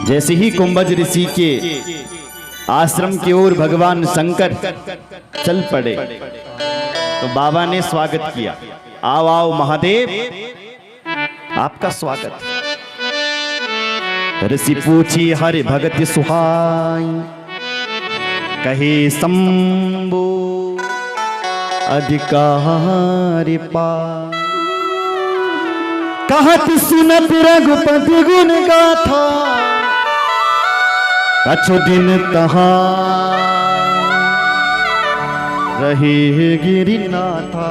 जैसे ही कुंभज ऋषि के आश्रम की ओर भगवान शंकर चल पड़े तो बाबा ने स्वागत किया। आओ आओ महादेव, आपका स्वागत। ऋषि पूछी हरि भगति सुहाई, कहे शंभो अधिकारी पाय। कहत सुनत रघुपति गुण गाथा, कछु दिन कहा रहे गिरिनाथा।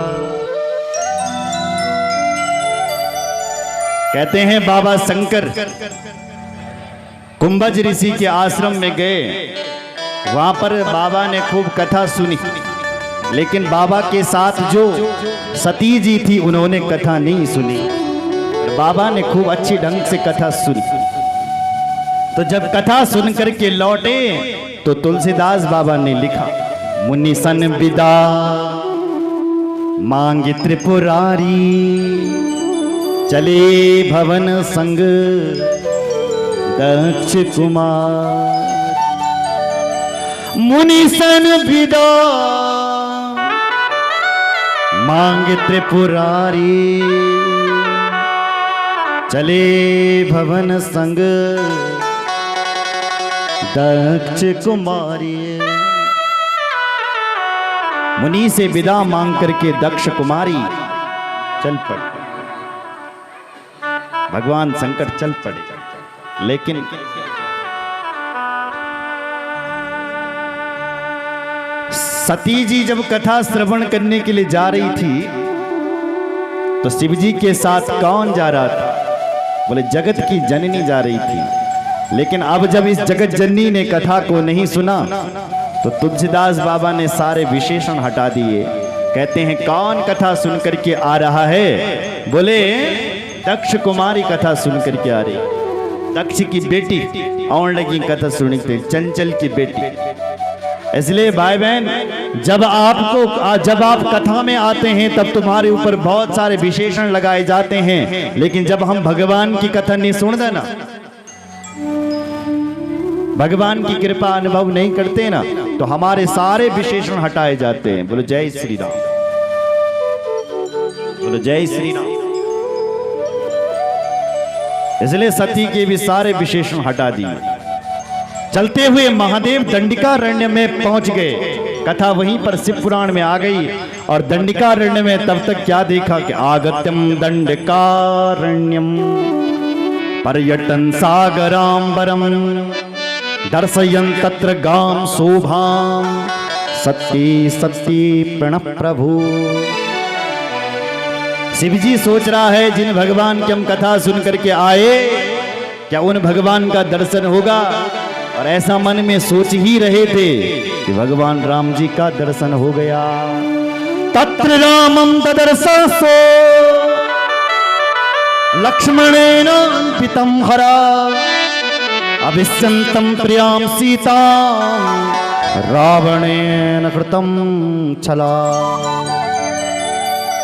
कहते हैं बाबा शंकर कुंभज ऋषि के आश्रम में गए। वहां पर बाबा ने खूब कथा सुनी, लेकिन बाबा के साथ जो सती जी थी उन्होंने कथा नहीं सुनी। बाबा ने खूब अच्छी ढंग से कथा सुनी। तो जब कथा सुन करके लौटे तो तुलसीदास बाबा ने लिखा, मुनि सन विदा मांगी त्रिपुरारी, चले भवन संग दक्ष कुमार। मुनि सन विदा मांग त्रिपुरारी, चले भवन संग दक्ष कुमारी। मुनि से विदा मांग करके दक्ष कुमारी चल पड़े। भगवान शंकर चल पड़े, लेकिन सती जी जब कथा श्रवण करने के लिए जा रही थी तो शिव जी के साथ कौन जा रहा था? बोले जगत की जननी जा रही थी। लेकिन अब जब इस जगत जननी ने कथा को नहीं सुना तो तुलसीदास बाबा ने सारे विशेषण हटा दिए। कहते हैं कौन कथा सुन करके आ रहा है? बोले दक्ष कुमारी कथा सुन करके आ रही। दक्ष की बेटी औंड की कथा सुनते, चंचल की बेटी। इसलिए भाई बहन, जब आप कथा में आते हैं तब तुम्हारे ऊपर बहुत सारे विशेषण लगाए जाते हैं, लेकिन जब हम भगवान की कथा नहीं सुनते ना, भगवान की कृपा अनुभव नहीं करते ना, तो हमारे सारे विशेषण हटाए जाते हैं। बोलो जय श्री राम, बोलो जय श्री राम। इसलिए सती के भी सारे विशेषण हटा दिए। चलते हुए महादेव दंडिकारण्य में पहुंच गए। कथा वहीं पर शिव पुराण में आ गई। और दंडिकारण्य में तब तक क्या देखा कि आगत्यम दंडिकारण्यम पर्यटन सागरांबरम दर्शयन् तत्र गाम शोभाम सत्य सत्य प्रणव प्रभु। शिव जी सोच रहा है जिन भगवान की हम कथा सुन करके आए, क्या उन भगवान का दर्शन होगा? और ऐसा मन में सोच ही रहे थे कि भगवान राम जी का दर्शन हो गया। तत्र रामं तदर्शसो लक्ष्मणेन पितं हरा, अभिषन्तं प्रियां सीतां रावणेन कृतं छला।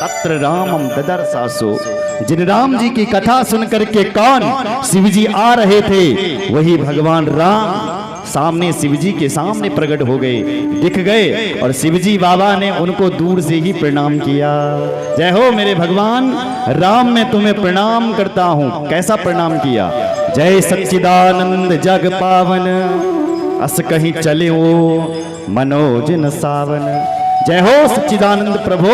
तत्र रामं ददर्शसो, जिन राम जी की कथा सुन करके कौन शिव जी आ रहे थे, वही भगवान राम सामने शिव जी के सामने प्रकट हो गए, दिख गए। और शिव जी बाबा ने उनको दूर से ही प्रणाम किया। जय हो मेरे भगवान राम, मैं तुम्हें प्रणाम करता हूं। कैसा प्रणाम किया? जय सच्चिदानंद जग पावन, अस कहीं चले वो मनोज न सावन। जय हो सच्चिदानंद प्रभु,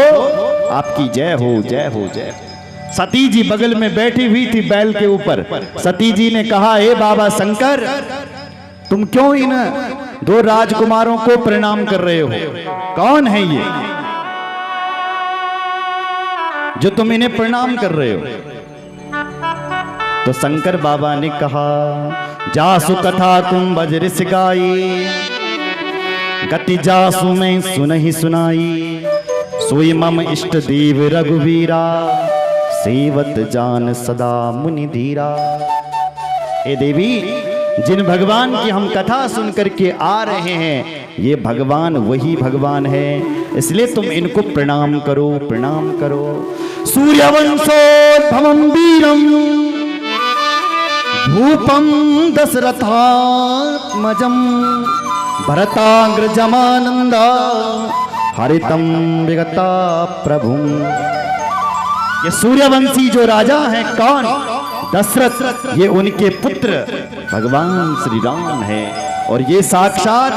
आपकी जय हो, जय हो, जय हो। सती जी बगल में बैठी हुई थी बैल के ऊपर। सती जी ने कहा, हे बाबा शंकर, तुम क्यों इन दो राजकुमारों को प्रणाम कर रहे हो? कौन है ये जो तुम इन्हें प्रणाम कर रहे हो? तो शंकर बाबा ने कहा, जासु कथा कुंभज ऋषि गाई, गति जासु में सुनहि सुनाई, सोई मम इष्ट देव रघुवीरा, सेवत जान सदा मुनि धीरा। हे देवी, जिन भगवान की हम कथा सुन करके आ रहे हैं, ये भगवान वही भगवान है, इसलिए तुम इनको प्रणाम करो, प्रणाम करो। सूर्यवंशोद्भवं वीरं धूपम दशरथात्मजम भरताग्रजमानंदा हरितम विगता प्रभु। ये सूर्यवंशी जो राजा हैं कौन? दशरथ। ये उनके पुत्र भगवान श्री राम है और ये साक्षात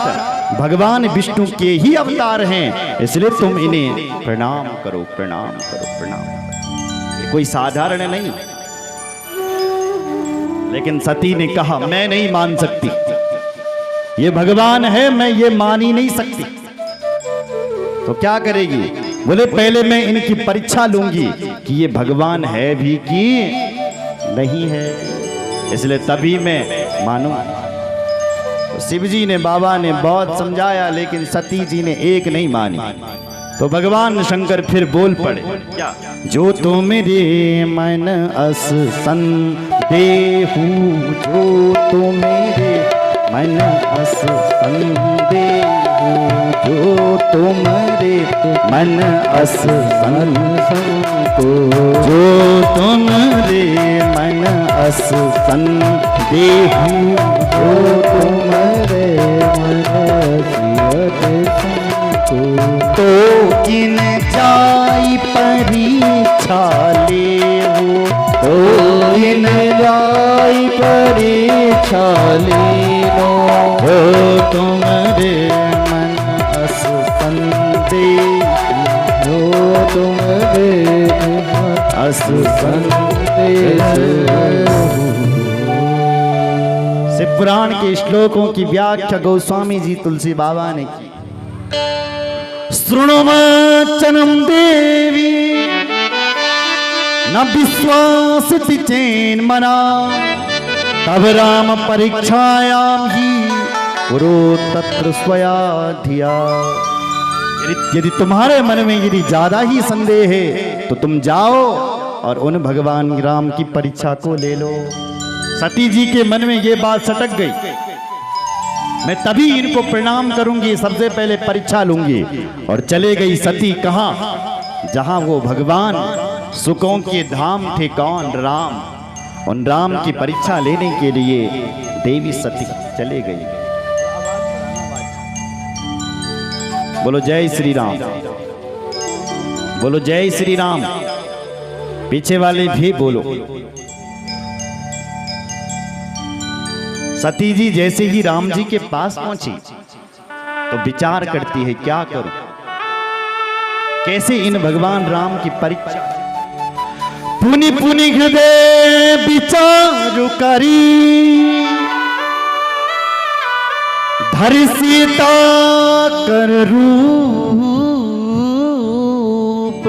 भगवान विष्णु के ही अवतार हैं, इसलिए तुम इन्हें प्रणाम करो, प्रणाम करो, प्रणाम करो। ये कोई साधारण नहीं। लेकिन सती ने कहा मैं नहीं मान सकती, ये भगवान है, मैं ये मान ही नहीं सकती। तो क्या करेगी? बोले पहले मैं इनकी परीक्षा लूंगी कि ये भगवान है भी कि नहीं है, इसलिए तभी मैं मानूं। तो शिव जी ने, बाबा ने बहुत समझाया, लेकिन सती जी ने एक नहीं मानी। तो भगवान शंकर फिर बोल पड़े, क्या? जो तो मेरे मन अस संदेहु, जो तो मेरे मन अस संदेहु, जो तुम्हारे मन अस संतो, जो तुम्हारे मन अस संदेहु, जो तुम्हारे मन तो किन जाई परीक्षा लेवो, तो किन जाई परीक्षा लेवो, हो तुम्हारे मन अस संदेहु, हो तुम्हारे अस संदेहु। शिव पुराण के श्लोकों की व्याख्या गोस्वामी जी तुलसी बाबा ने की। शृणुवचनं देवी न विश्वासिति चेन्मना, तब राम परीक्षायां ही कुरु तत्र स्वया धिया। यदि तुम्हारे मन में यदि ज्यादा ही संदेह है तो तुम जाओ और उन भगवान राम की परीक्षा को ले लो। सती जी के मन में ये बात सटक गई, मैं तभी इनको प्रणाम करूंगी, सबसे पहले परीक्षा लूंगी। और चले गई सती कहां? जहां वो भगवान सुखों के धाम थे, कौन? राम। उन राम की परीक्षा लेने के लिए देवी सती चले गई। बोलो जय श्री राम, बोलो जय श्री राम। पीछे वाले भी बोलो। सती जी जैसे ही राम जी के पास पहुंची तो विचार करती है, क्या करूं, कैसे इन भगवान राम की परीक्षा। पुनि पुनि हृदय विचारु करी, धरि सीता कर रूप,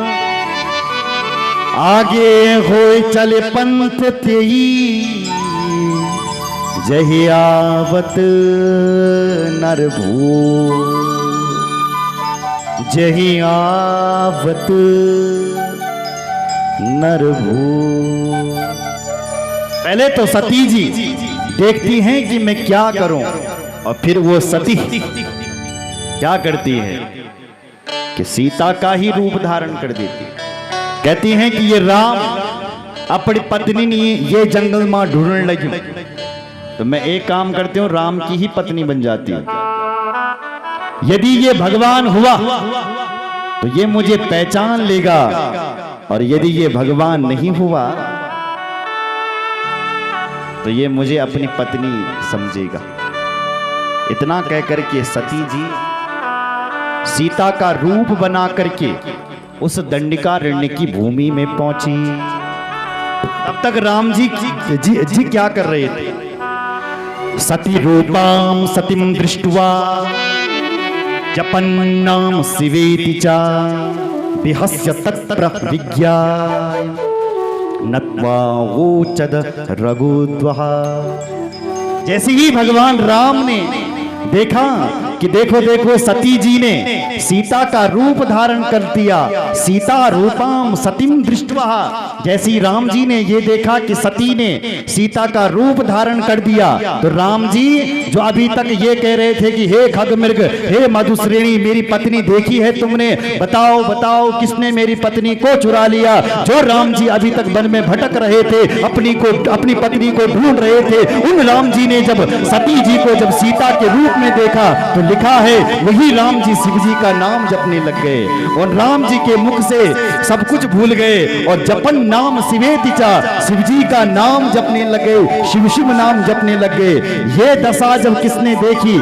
आगे होय चले पंथ तेई, जहि आवत नरभू, जहि आवत नरभू। पहले तो सती जी देखती हैं कि मैं क्या करूं, और फिर वो सती क्या करती है कि सीता का ही रूप धारण कर देती। कहती हैं कि ये राम अपनी पत्नी ने ये जंगल में ढूंढने लगी, तो मैं एक काम करती हूँ, राम की ही पत्नी बन जाती हूँ। यदि ये भगवान हुआ तो ये मुझे पहचान लेगा, और यदि ये भगवान नहीं हुआ तो ये मुझे अपनी पत्नी समझेगा। इतना कहकर के सती जी सीता का रूप बना करके उस दंडिकारण्य की भूमि में पहुंची। तब तक राम जी क्या कर रहे थे? सती रूपां सतीं दृष्ट्वा जपन्नाम शिवेति च विहस्य तत्र विज्ञाय नत्वा वोचद रघुद्वः। जैसे ही भगवान राम ने देखा कि देखो देखो सती जी ने सीता का रूप धारण कर दिया, सीता रूपाम सतीम दृष्ट्वा, जैसी राम जी ने ये देखा कि सती ने सीता का रूप धारण कर दिया, तो राम जी जो अभी तक ये कह रहे थे कि हे खगमृग, हे मधुश्रेणी, मेरी पत्नी देखी है तुमने, बताओ बताओ किसने मेरी पत्नी को चुरा लिया। जो राम जी अभी तक वन में भटक रहे थे, अपनी पत्नी को ढूंढ रहे थे, उन राम जी ने जब सती जी को जब सीता के रूप में देखा तो लिखा है वही राम जी शिव जी का नाम जपने लग गए और राम जी के मुख से सब कुछ भूल गए और जपन नाम शिवेतिचा, शिव जी का नाम जपने लगे, शिव शिव नाम जपने लगे। ये दशा जब किसने देखी,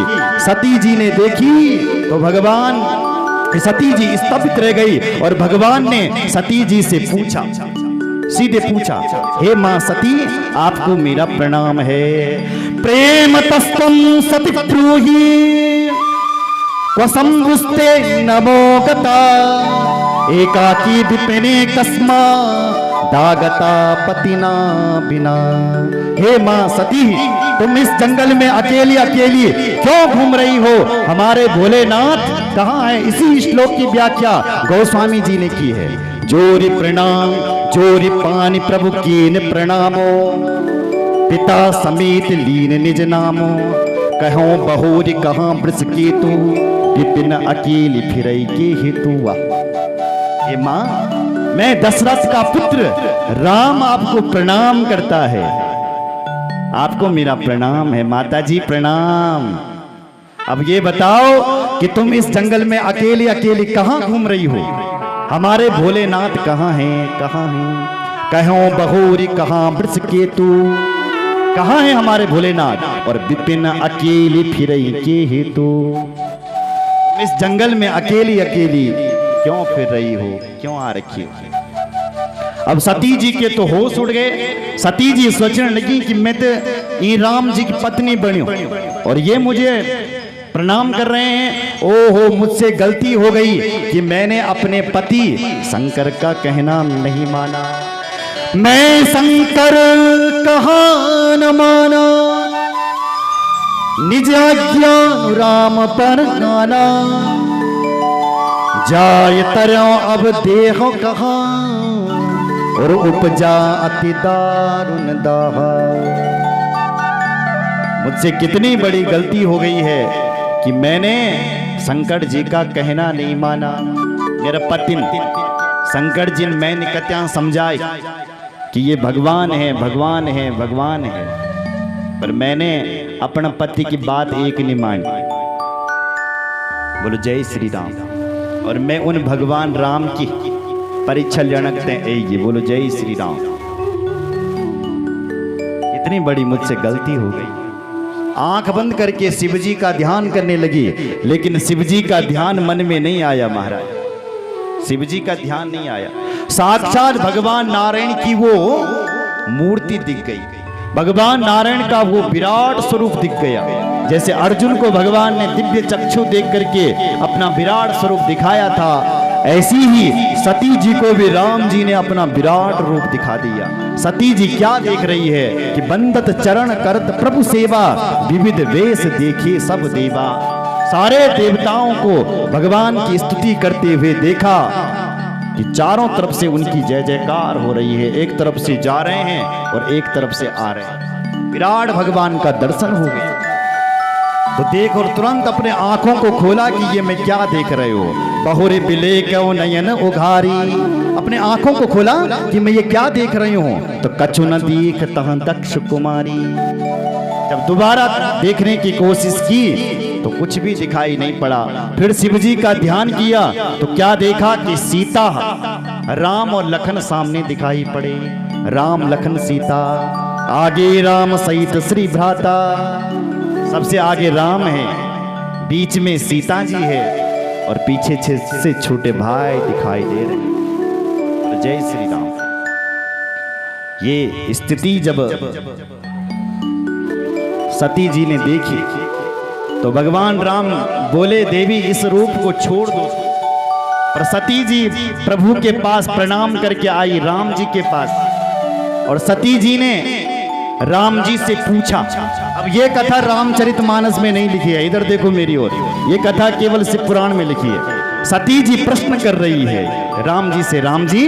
सती जी ने देखी, तो भगवान सती जी स्तब्ध रह गई और भगवान ने सती जी से पूछा, सीधे पूछा, हे मां सती, आपको मेरा प्रणाम है। प्रेम तस्तम सती ब्रूहि क्वसंभुस्ते नमो गता एकाकी विपिने कस्मा दागता पतिना बिना। हे मां सती, तुम इस जंगल में अकेली अकेली क्यों घूम रही हो? हमारे भोलेनाथ कहाँ है? इसी श्लोक की व्याख्या गोस्वामी जी ने की है। जोरि प्रणाम जोरि पानी प्रभु कीन प्रणामो, पिता समेत लीन निज नामो, कहो बहोरी कहाँ वृष केतु, विपिन अकेली फिरई के हेतु। हे मां, मैं दशरथ का पुत्र राम आपको प्रणाम करता है, आपको मेरा प्रणाम है। माता जी प्रणाम। अब ये बताओ कि तुम इस जंगल में अकेली अकेली कहाँ घूम रही हो? हमारे भोलेनाथ कहाँ हैं? कहाँ हैं? कहो बहोरी कहाँ वृष केतु, कहाँ है हमारे भोलेनाथ? और विपिन अकेली फिरई के हेतु, इस जंगल में अकेली अकेली क्यों फिर रही हो, क्यों आ रखी हो? अब सती जी के तो होश उड़ गए। सती जी सोचने लगी कि मैं तो ये राम जी की पत्नी बनी हूं और ये मुझे प्रणाम कर रहे हैं। ओहो, मुझसे गलती हो गई कि मैंने अपने पति शंकर का कहना नहीं माना। मैं शंकर कहा न माना, निज आज्ञा राम पर गाना, जाय तरो अब देहो कहा और उपजा अति दारुण दाहा। मुझसे कितनी बड़ी गलती हो गई है कि मैंने शंकर जी का कहना नहीं माना। मेरा पति शंकर जी मैंने कत्या समझाए कि ये भगवान है, भगवान है, भगवान है, पर मैंने अपना पति की बात एक नहीं मानी। बोलो जय श्री राम। और मैं उन भगवान राम की परीक्षा लड़कते ये बोलो जय श्री राम। इतनी बड़ी मुझसे गलती हो गई। आंख बंद करके शिव जी का ध्यान करने लगी, लेकिन शिव जी का ध्यान मन में नहीं आया। महाराज, शिव जी का ध्यान नहीं आया। साक्षात भगवान नारायण की वो मूर्ति दिख गई, भगवान नारायण का वो विराट स्वरूप दिख गया। जैसे अर्जुन को भगवान ने दिव्य चक्षु देख करके अपना विराट स्वरूप दिखाया था, ऐसी ही सती जी को भी राम जी ने अपना विराट रूप दिखा दिया। सती जी क्या देख रही है कि बंदत चरण करत प्रभु सेवा, विविध वेश देखे सब देवा। सारे देवताओं को भगवान की स्तुति करते हुए देखा कि चारों तरफ से उनकी जय जयकार हो रही है। एक तरफ से जा रहे हैं और एक तरफ से आ रहे हैं। विराट भगवान का दर्शन हो गया। तो देख और तुरंत अपने आंखों को खोला कि ये मैं क्या देख रहे हो? बहुरे बिले क्यों नयन उघारी। अपने आंखों को खोला कि मैं ये क्या देख रही हूँ। तो कछु न दीख तह दक्ष कुमारी। जब दोबारा देखने की कोशिश की तो कुछ भी दिखाई नहीं पड़ा। फिर शिव जी का ध्यान किया तो क्या देखा कि सीता, राम और लखन सामने दिखाई पड़े। राम लखन सीता, आगे राम सहित श्री भ्राता। सबसे आगे राम है, बीच में सीता जी है और पीछे से छोटे भाई दिखाई दे रहे हैं। जय श्री राम। ये स्थिति जब सती जी ने देखी तो भगवान राम बोले, देवी इस रूप को छोड़ दो। पर सती जी प्रभु के पास प्रणाम करके आई, राम जी के पास, और सती जी ने राम जी से पूछा। अब ये कथा रामचरितमानस में नहीं लिखी है, इधर देखो मेरी ओर, ये कथा केवल शिव पुराण में लिखी है। सती जी प्रश्न कर रही है राम जी से, राम जी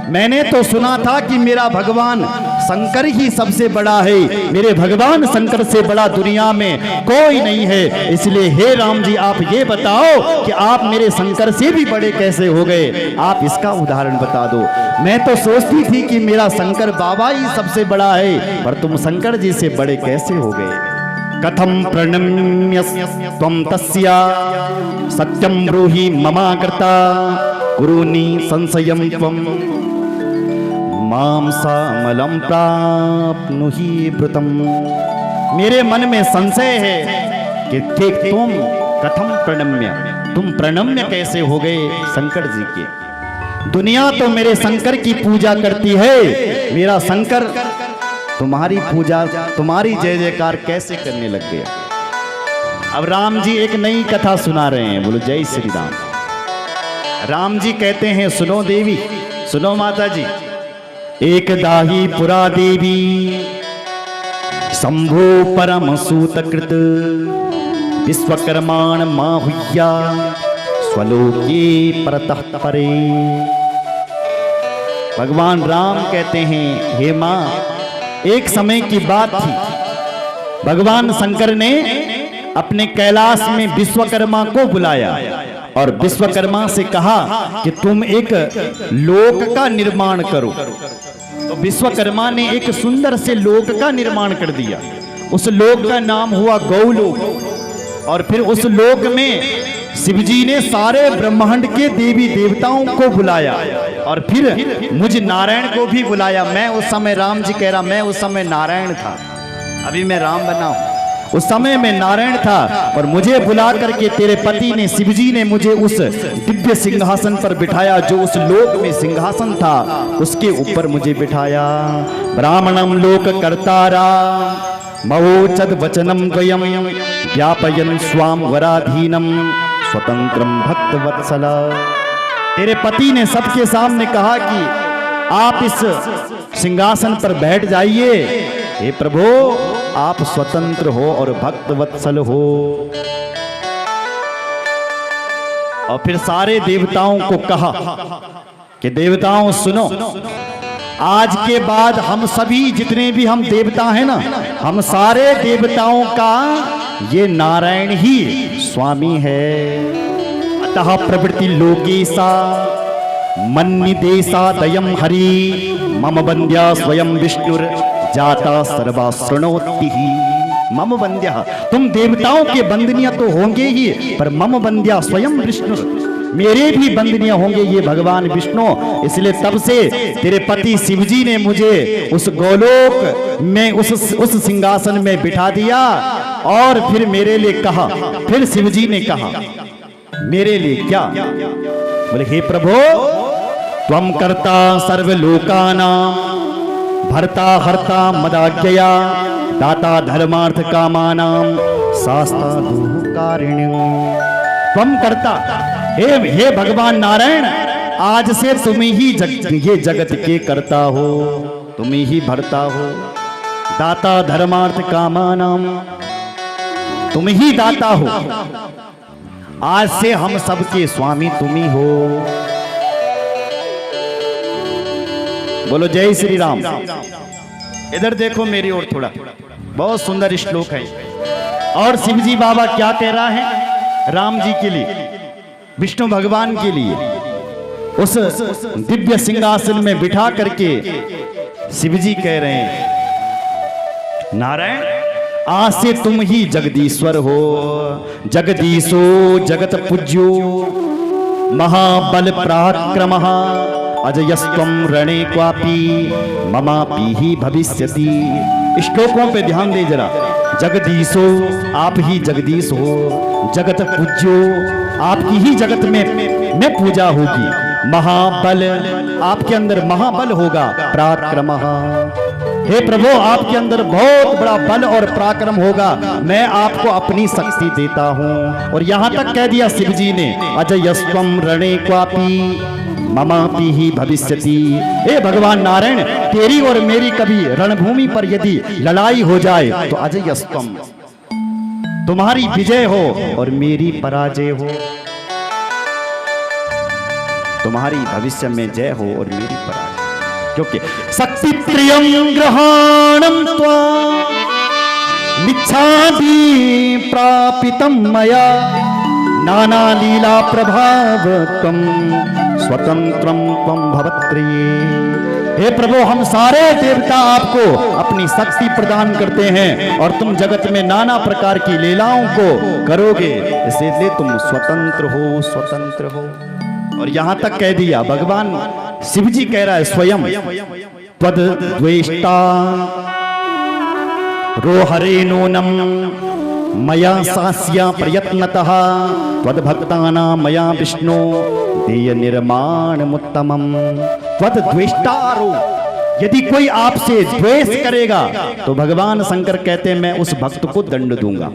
मैंने तो सुना था कि मेरा भगवान शंकर ही सबसे बड़ा है, मेरे भगवान शंकर से बड़ा दुनिया में कोई नहीं है। इसलिए हे राम जी, आप ये बताओ कि आप मेरे शंकर से भी बड़े कैसे हो गए? आप इसका उदाहरण बता दो। मैं तो सोचती थी कि मेरा शंकर बाबा ही सबसे बड़ा है, पर तुम शंकर जी से बड़े कैसे हो गए? कथम प्रणम्य त्वं तस्या सत्यम ब्रूहि ममाकृता कुरुनि संशयं त्वं मां सामलं प्राप्नुहि ब्रुतम्। मेरे मन में संशय है कि तुम कथम प्रणम्य, तुम प्रणम्य कैसे हो गए शंकर जी के? दुनिया तो मेरे शंकर की पूजा करती है, मेरा शंकर तुम्हारी पूजा, तुम्हारी जय जयकार कैसे करने लग गया? अब राम जी एक नई कथा सुना रहे हैं। बोलो जय श्री राम। राम जी कहते हैं, सुनो देवी, सुनो माता जी। एक दाही पुरा देवी शंभो परम सूतकृत विश्वकर्माण माहुह्या स्वलोके परतः परे। भगवान राम कहते हैं, हे मां, एक समय की बात थी, भगवान शंकर ने अपने कैलाश में विश्वकर्मा को बुलाया और विश्वकर्मा से कहा कि तुम एक लोक का निर्माण करो। तो विश्वकर्मा ने एक सुंदर से लोक का निर्माण कर दिया। उस लोक का नाम हुआ गौलोक। और फिर उस लोक में शिवजी ने सारे ब्रह्मांड के देवी देवताओं को बुलाया और फिर मुझ नारायण को भी बुलाया। मैं उस समय, राम जी कह रहा, मैं उस समय नारायण था, अभी मैं राम बना हूं। उस समय मैं नारायण था और मुझे बुला करके तेरे पति ने, शिवजी ने मुझे उस दिव्य सिंहासन पर बिठाया, जो उस लोक में सिंहासन था उसके ऊपर मुझे बिठाया। ब्राह्मणम लोक कर्तारा मवोचद वचनम द्वयम व्यापयन स्वाम वराधीनम स्वतंत्रम भक्त वत्सला। तेरे पति ने सबके सामने कहा कि आप इस सिंहासन पर बैठ जाइए, हे प्रभु आप स्वतंत्र हो और भक्त वत्सल हो। और फिर सारे देवताओं को कहा कि देवताओं सुनो, आज के बाद हम सभी जितने भी हम देवता हैं ना, हम सारे देवताओं का ये नारायण ही स्वामी है। अतः प्रवृत्ति लोकेशा मन्निदेशा दयम हरि मम वन्द्या स्वयं विष्णुर जाता सर्वा शृणोति ही। मम वन्द्या, तुम देवताओं के वंदनीय तो होंगे ही, पर मम वन्द्या स्वयं विष्णु, मेरे भी वंदनीय होंगे ये भगवान विष्णु। इसलिए तब से तेरे पति शिवजी ने मुझे उस गोलोक में उस सिंहासन में बिठा दिया और फिर मेरे लिए कहा, फिर शिवजी ने कहा मेरे लिए क्या? बोले हे प्रभु, त्वं कर्ता सर्वलोकानां भर्ता हर्ता मदाज्ञया दाता धर्मार्थ कामानां शास्ता दुःखारिण्यं। त्वं कर्ता, हे भगवान नारायण, आज से तुम ही ये जगत के कर्ता हो, तुम ही भरता हो। दाता धर्मार्थ कामानां, तुम ही दाता हो। आज से हम सबके स्वामी तुम ही हो। बोलो जय श्री राम। इधर देखो मेरी ओर थोड़ा, बहुत सुंदर श्लोक है। और शिवजी बाबा क्या कह रहा है राम जी के लिए, विष्णु भगवान के लिए? उस दिव्य सिंहासन में बिठा करके शिवजी कह रहे हैं, नारायण आज से तुम ही जगदीश्वर हो। जगदीशो जगत पूज्यो महाबल पराक्रमः अजयस्त्वं रणे क्वापि ममापि ही भविष्यति। श्लोकों पे ध्यान दे जरा। जगदीशो, आप ही जगदीश हो। जगत पूज्यो, आपकी ही जगत में पूजा होगी। महाबल, आपके अंदर महाबल होगा। पराक्रमः, हे प्रभु आपके अंदर बहुत बड़ा बल और पराक्रम होगा। मैं आपको अपनी शक्ति देता हूँ। और यहाँ तक कह दिया शिवजी ने, अजयस्त्वं रणे क्वापि ममापि ही भविष्यति। हे भगवान नारायण, तेरी और मेरी कभी रणभूमि पर यदि लड़ाई हो जाए तो अजयस्त्वं, तुम्हारी विजय हो और मेरी पराजय हो। तुम्हारी भविष्य में जय हो और मेरी पराजय। क्योंकि शक्ति प्रियम ग्रहणम त्वा निच्छादि प्रापितम मया नाना लीला प्रभावकम स्वतंत्रम त्वं भवत्रिये। हे प्रभु, हम सारे देवता आपको अपनी शक्ति प्रदान करते हैं और तुम जगत में नाना प्रकार की लीलाओं को करोगे, इसलिए तुम स्वतंत्र हो, स्वतंत्र हो। और यहां तक कह दिया, भगवान शिव जी कह रहा है स्वयं, त्वद द्वेष्टा रोहरेणोनम मया सास्या प्रयत्नतः त्वद भक्तानां मया विष्णु देय निर्माणमुत्तमम्। त्वद द्वेष्टारो, यदि कोई आपसे द्वेष करेगा तो भगवान शंकर कहते हैं मैं उस भक्त को दंड दूंगा।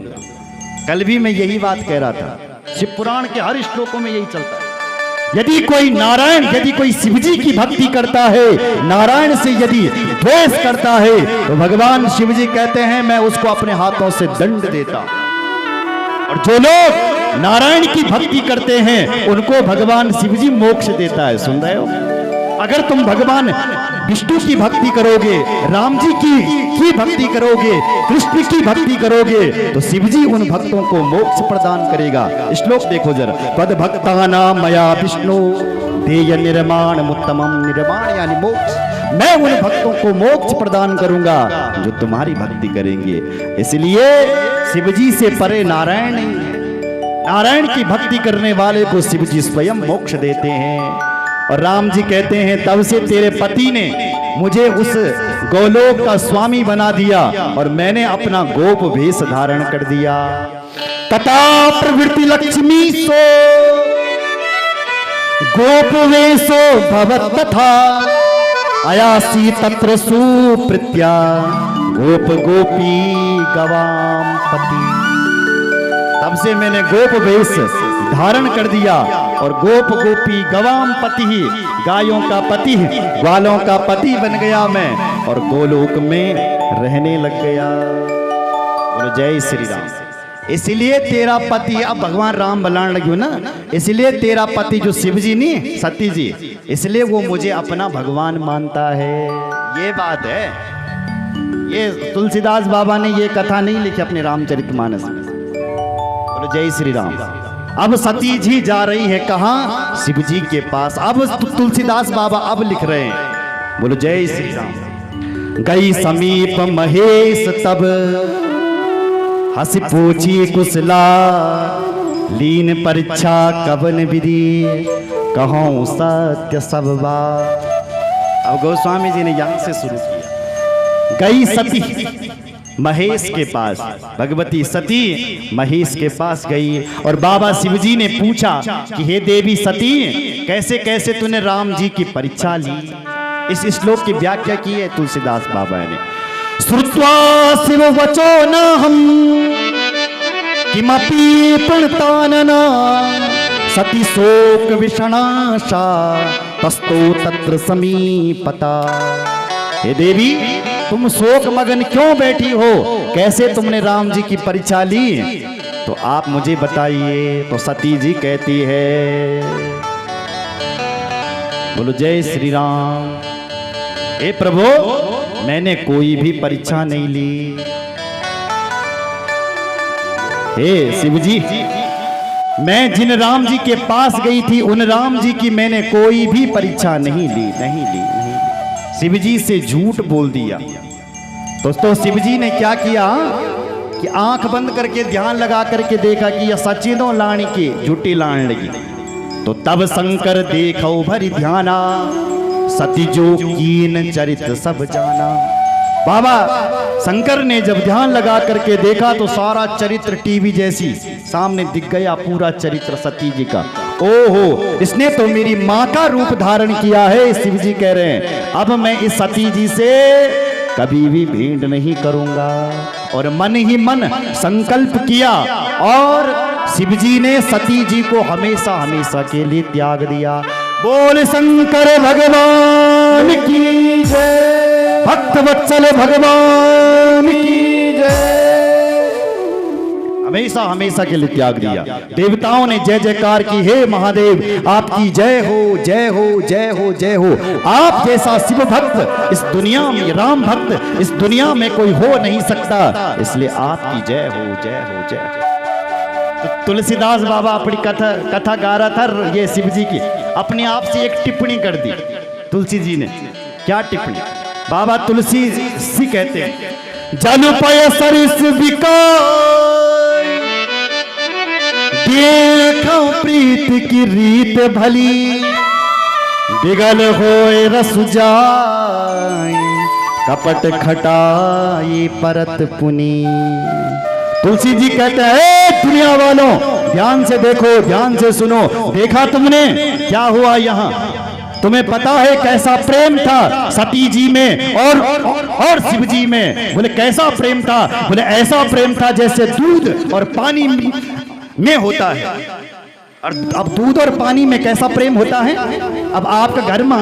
कल भी मैं यही बात कह रहा था, शिव पुराण के हर श्लोकों में यही चलता है। यदि कोई नारायण, यदि कोई शिव जी की भक्ति करता है, नारायण से यदि द्वेष करता है, तो भगवान शिव जी कहते हैं मैं उसको अपने हाथों से दंड देता। और जो लोग नारायण की भक्ति करते हैं उनको भगवान शिव जी मोक्ष देता है। सुन रहे हो? अगर तुम भगवान विष्णु की भक्ति करोगे, राम जी की भक्ति करोगे, कृष्ण की भक्ति करोगे, तो शिव जी उन भक्तों को मोक्ष प्रदान करेगा। श्लोक देखो जरा, पद भक्तानां मया विष्णु देय निर्माणमुत्तमम्। निर्माण यानी मोक्ष। मैं उन भक्तों को मोक्ष प्रदान करूंगा जो तुम्हारी भक्ति करेंगे। इसलिए शिव जी से परे नारायण नहीं। नारायण की भक्ति करने वाले को शिव जी स्वयं मोक्ष देते हैं। और राम जी कहते हैं तब से तेरे पति ने मुझे उस गोलोक का स्वामी बना दिया और मैंने अपना गोप वेश धारण कर दिया। तथा प्रवृत्ति लक्ष्मी सो गोप वेशो भवत तथा अयासी तत्र सुप्रीत्या गोप गोपी गवाम पति। तब से मैंने गोप वेश धारण कर दिया और गोप गोपी गवाम पति ही, गायों का पति, ग्वालों का पति बन गया मैं और गोलोक में रहने लग गया। बोलो जय श्री राम। इसलिए तेरा पति, अब भगवान राम बुलाने लगे हो ना, इसलिए तेरा पति जो शिव जी नहीं, सती जी, इसलिए वो मुझे अपना भगवान मानता है। ये बात है। ये तुलसीदास बाबा ने ये कथा नहीं लिखी अपने रामचरितमानस में। बोलो जय श्री राम। अब सती जी जा रही है कहाँ? शिव जी के पास। अब तुलसीदास बाबा अब लिख रहे हैं। बोलो जय श्री राम। गई समीप महेश तब हंस पूछी कुशला लीन परीक्षा कवन विधि कहूं सत्य सब बात। अब गोस्वामी जी ने यहां से शुरू किया। गई सती महेश के पास, भगवती सती महेश के पास गई और बाबा शिव जी ने पूछा कि हे देवी सती, कैसे कैसे तूने राम जी की परीक्षा ली। इस श्लोक की व्याख्या की है तुलसीदास बाबा ने। श्रुत्वा शिव वचो न हम किमपि प्रणतानना सती शोक विषणाशा तस्तो तत्र समीपता। हे देवी, तुम शोक मगन क्यों बैठी हो? कैसे तुमने राम जी की परीक्षा ली? तो आप मुझे बताइए। तो सती जी कहती है, बोलो जय श्री राम। हे प्रभु, मैंने कोई भी परीक्षा नहीं ली। हे शिव जी, मैं जिन राम जी के पास गई थी उन राम जी की मैंने कोई भी परीक्षा नहीं ली, नहीं ली। शिव जी से झूठ बोल दिया। दोस्तों, शिव जी ने क्या किया कि आंख बंद करके ध्यान लगा करके देखा कि यह सचिनो लाणी की झूठी लान लगी। तो तब शंकर देखो भरी ध्याना सती जो कीन चरित सब जाना। बाबा शंकर ने जब ध्यान लगा करके देखा तो सारा चरित्र टीवी जैसी सामने दिख गया, पूरा चरित्र सती जी का। ओहो, इसने तो मेरी माँ का रूप धारण किया है। शिव जी कह रहे हैं अब मैं इस सती जी से कभी भी भेंट नहीं करूंगा। और मन ही मन संकल्प किया और शिव जी ने सती जी को हमेशा हमेशा के लिए त्याग दिया। बोल शंकर भगवान की जय, भक्त वत्सल भगवान की जय। हमेशा हमेशा के लिए त्याग दिया। देवताओं ने जय जयकार की, हे महादेव आपकी जय हो जय हो जय हो जय हो। आप जैसा शिव भक्त इस दुनिया में, राम भक्त इस दुनिया में कोई हो नहीं सकता, इसलिए आपकी जय हो जय हो जय हो। तो तुलसीदास बाबा अपनी कथा गा रहा था ये शिव जी की, अपने आप से एक टिप्पणी कर दी तुलसी जी ने। क्या टिप्पणी? बाबा तुलसी सी कहते हैं, जल पय सरिस बिकार देखो प्रीत की रीत भली, बिगल होए रस जाए कपट खटाई परत पुनी। तुलसी जी कहते हैं दुनिया वालों ध्यान से देखो, ध्यान से सुनो। देखा तुमने क्या हुआ यहाँ? तुम्हें पता है कैसा प्रेम था सती जी में और शिव जी में? बोले कैसा प्रेम था? बोले ऐसा प्रेम था जैसे दूध और पानी में होता है। और अब दूध और पानी में कैसा प्रेम होता है? अब आपका घर में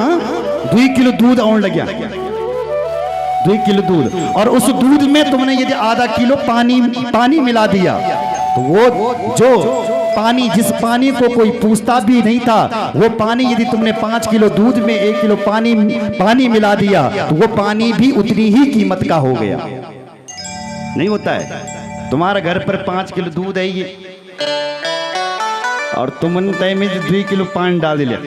2 किलो दूध आने लग गया, 2 किलो दूध, और उस दूध में तुमने यदि आधा किलो पानी मिला दिया, तो वो जो पानी, जिस पानी को कोई पूछता भी नहीं था, वो पानी यदि तुमने 5 किलो दूध में 1 किलो पानी मिला दिया, तो वो पानी भी उतनी ही कीमत का हो गया। नहीं होता है? तुम्हारे घर पर 5 किलो दूध है ये, और तुमने तय में 2 किलो पानी डाल दिया,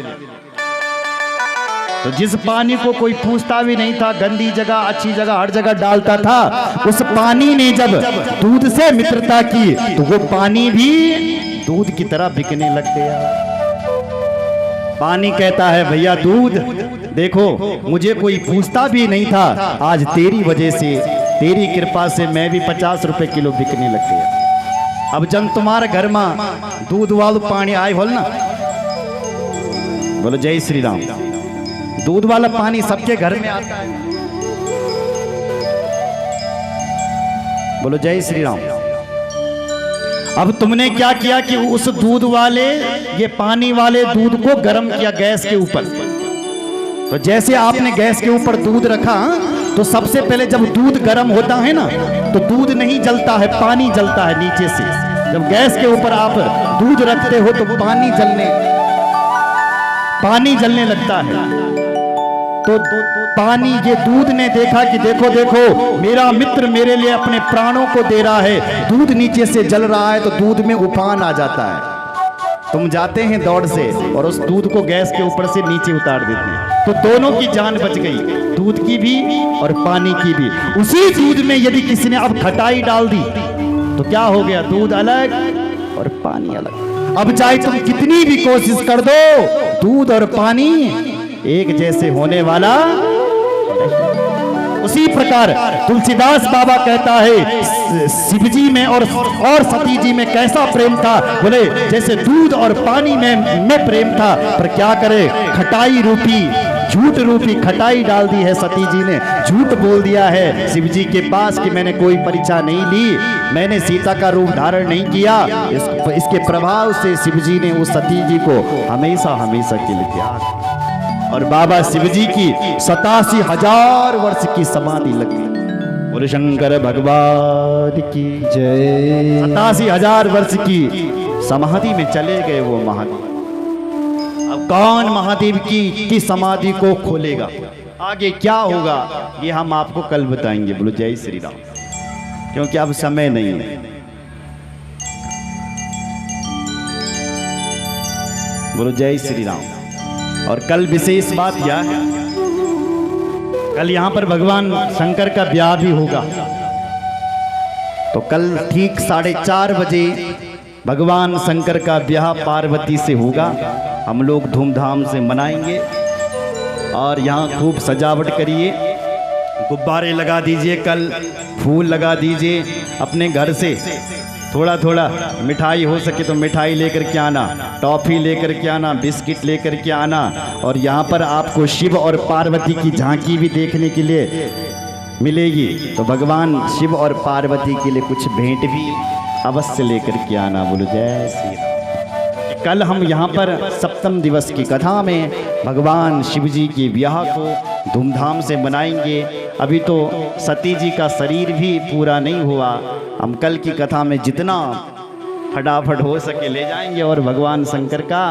तो जिस पानी को कोई पूछता भी नहीं था, गंदी जगह अच्छी जगह हर जगह डालता था, उस पानी ने जब दूध से मित्रता की, तो वो पानी भी दूध की तरह बिकने लग गया। पानी कहता है भैया दूध देखो, मुझे कोई पूछता भी नहीं था, आज तेरी वजह से, तेरी कृपा से मैं भी 50 रुपए किलो बिकने लग गया। अब जब तुम्हारे घर में दूध वालू पानी आए बोल ना, बोलो जय श्री राम। दूध वाला पानी सबके घर में आता है, बोलो जय श्री राम। अब तुमने क्या किया कि उस दूध वाले, ये पानी वाले दूध को गर्म किया गैस के ऊपर। तो जैसे आपने गैस के ऊपर दूध रखा, तो सबसे पहले जब दूध गर्म होता है ना, तो दूध नहीं जलता है, पानी जलता है नीचे से। जब गैस के ऊपर आप दूध रखते हो तो पानी जलने लगता है। तो पानी, ये दूध ने देखा कि देखो देखो मेरा मित्र मेरे लिए अपने प्राणों को दे रहा है, दूध नीचे से जल रहा है, तो दूध में उफान आ जाता है। तुम जाते हैं दौड़ से और उस दूध को गैस के ऊपर से नीचे उतार देते हैं, तो दोनों की जान बच गई, दूध की भी और पानी की भी। उसी दूध में यदि किसी ने अब खटाई डाल दी, तो क्या हो गया? दूध अलग और पानी अलग। अब चाहे तुम कितनी भी कोशिश कर दो, दूध और पानी एक जैसे होने वाला। उसी प्रकार तुलसीदास बाबा कहता है शिव जी में और सती जी में कैसा प्रेम था? बोले जैसे दूध और पानी में प्रेम था, पर क्या करे, खटाई रूपी, झूठ रूपी खटाई डाल दी है सती जी ने। झूठ बोल दिया है शिव जी के पास कि मैंने कोई परीक्षा नहीं ली, मैंने सीता का रूप धारण नहीं किया। इसके प्रभाव से शिव जी ने उस सती जी को हमेशा हमेशा के लिए त्याग। और बाबा शिव जी की 87,000 वर्ष की समाधि लगी। बोले शंकर भगवान की जय। 87,000 वर्ष की समाधि में चले गए वो महादेव। अब कौन महादेव की समाधि को खोलेगा? आगे क्या होगा ये हम आपको कल बताएंगे। बोलो जय श्री राम, क्योंकि अब समय नहीं है। बोलो जय श्री राम। और कल विशेष बात क्या है? कल यहाँ पर भगवान शंकर का ब्याह भी होगा। तो कल ठीक 4:30 बजे भगवान शंकर का ब्याह पार्वती से होगा। हम लोग धूमधाम से मनाएंगे और यहाँ खूब सजावट करिए, गुब्बारे लगा दीजिए, कल फूल लगा दीजिए। अपने घर से थोड़ा थोड़ा मिठाई हो सके तो मिठाई लेकर के आना, टॉफ़ी लेकर के आना, बिस्किट लेकर के आना। और यहाँ पर आपको शिव और पार्वती की झांकी भी देखने के लिए मिलेगी। तो भगवान शिव और पार्वती के लिए कुछ भेंट भी अवश्य लेकर के आना। बोलो जय श्री राम। कल हम यहाँ पर सप्तम दिवस की कथा में भगवान शिव जी के ब्याह को धूमधाम से मनाएंगे। अभी तो सती जी का शरीर भी पूरा नहीं हुआ। हम कल की कथा में जितना फटाफट हो सके ले जाएंगे और भगवान शंकर का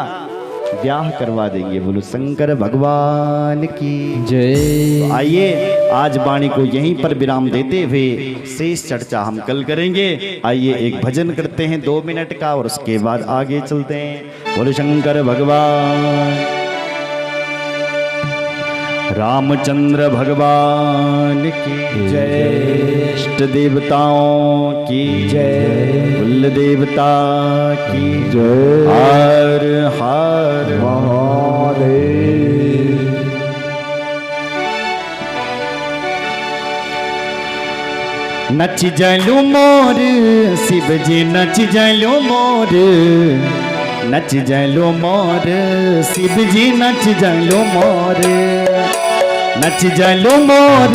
ब्याह करवा देंगे। बोलो शंकर भगवान की जय। आइए आज वाणी को यहीं पर विराम देते हुए शेष चर्चा हम कल करेंगे। आइए एक भजन करते हैं 2 मिनट का और उसके बाद आगे चलते हैं। बोलो शंकर भगवान। रामचंद्र भगवान की जय। इष्ट देवताओं की जय। कुल देवता की जय। हर हर महादेव। नच जलू मोर शिव जी नच जलू मोर। नच जलो मोर शिव जी नच जलो मोर। नच जलो मोर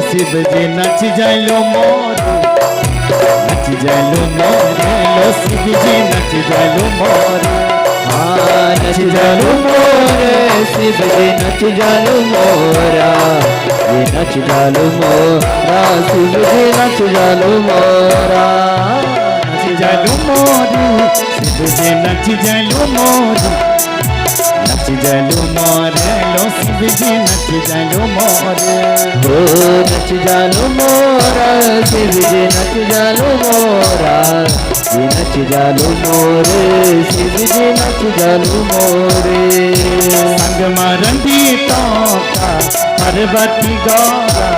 शिव जी नच जलो मोर। नच जलो मोर लो शिव जी नच जलो मोर। नच जलो मोर शिव जी नच जलो मोरा। ये नच जलो मोरा शिव जी नच जलो मोरा। नच जलो मोर शिव जी नच जलो मोर। नच जलो मोर लो शिव जी नच जलो मोर। हो नच जलो मोरा शिव जी नच जलो मोरा। ये नच जलो मोरे शिव जी नच जलो मोरे। संग मरंदी तो का पार्वती गौरा।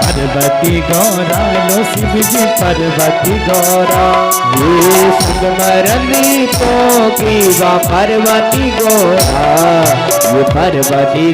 पार्वती गौरा लो शिव जी पार्वती गौरा। ये संग मरनी तो की वा पार्वती गौरा। ये पार्वती